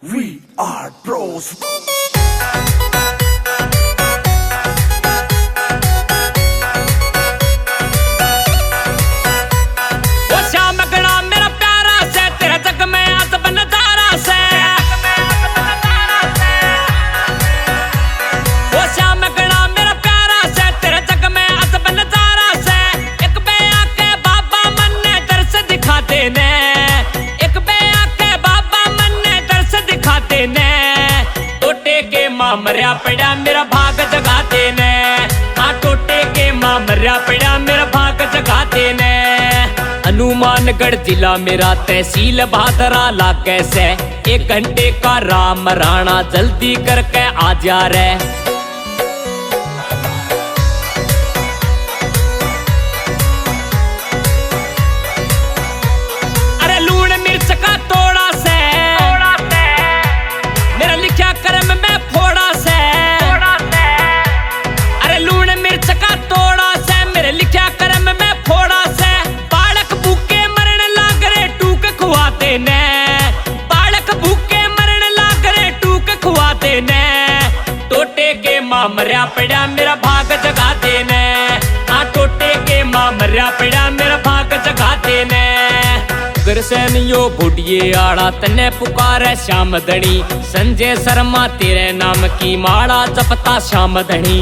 We are bros. मरिया पड़ा मेरा भाग जगाते ने, हाँ टोटे के माँ मरिया पड़ा मेरा भाग जगाते ने। हनुमानगढ़ जिला मेरा तहसील भादरा लागे से, 1 घंटे का राम राणा जल्दी करके आ जा रे। अरे लूण मिर्च का तोड़ा से, मेरा लिखा कर्म में फोड़ा से। अरे लूण मिर्च का तोड़ा से, मेरे लिखा कर्म में फोड़ा से। बालक भूखे मरण लाग रे टूक खुआते ने, बालक भूखे मरण लाग रे टूक खुआते ने। टोटे के माँ मरिया पड़ा मेरा भाग जगाते ने, हाँ टोटे के माँ मरिया पड़ा मेरा भाग जगाते ने। यो बुढ़िए आड़ा तने पुकारे श्याम धनी, संजय शर्मा तेरे नाम की माड़ा जपता श्याम धनी।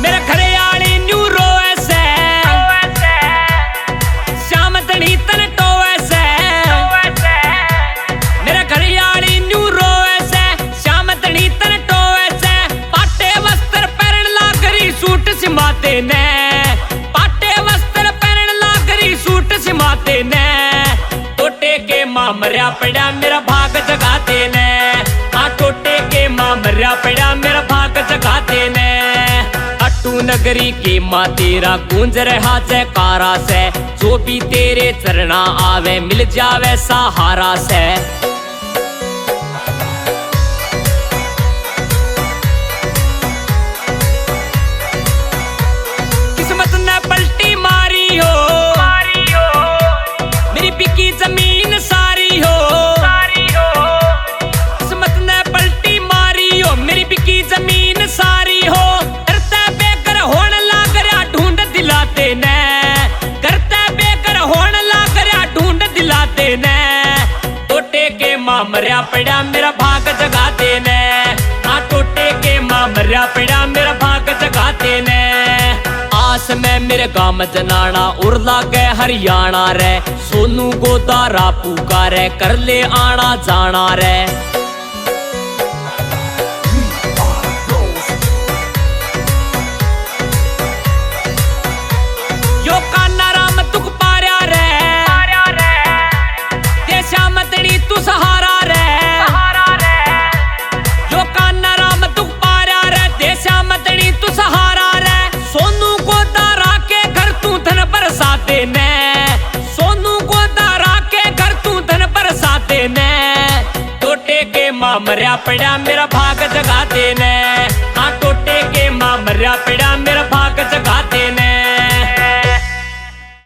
मेरे घरे आली न्यू रोए से, श्याम धनी तने टोए से। मेरे घरे आली न्यू रोए से, श्याम धनी तने टोए से। पाटे वस्त्र पहन लागरी सूट सिमाते ने, पाटे वस्त्र पहन लागरी सूट सिमाते ने। टोटे के माँ मरिया पड़ा मेरा भाग जगाते ने, हाँ टोटे के माँ मरिया पड़ा मेरा भाग जगाते ने। अट्टू नगरी के माँ तेरा गूंज रहा जयकारा से, जो भी तेरे चरणा आवे मिल जावे सहारा से। किस्मत ने पलटी मारी हो, मेरी बिकी जमीन सारी हो। किस्मत ने पलटी मारी हो, मेरी बिकी जमीन सारी हो। करते बेकर होने लाग रहा ढूंढ दिलाते ने, करते बेकर होने लाग रहा ढूंढ दिलाते ने। टोटे के माँ मरिया पड़ा मेरा भाग जगाते ने, हाँ टोटे के माँ मरिया पड़ा मेरा भाग जगाते ने। आस में मेरे गाँव जनाना उड़ला के हरियाणा रे, सोनू गोदारा पुकारे कर ले आना जाना रे। यो कान्हा राम तुक पार्या रे, ते श्याम धनी तू सहारा रे। यो कान्हा राम तुक पार्या रे, ते श्याम धनी तू सहारा रे। सोनू गोदारा के घर तू धन बरसाते ने, सोनू गोदारा के घर तू धन बरसाते ने। टोटे के माँ मरिया पड़ा मेरा भाग जगाते ने, हाँ टोटे के माँ मरिया पड़ा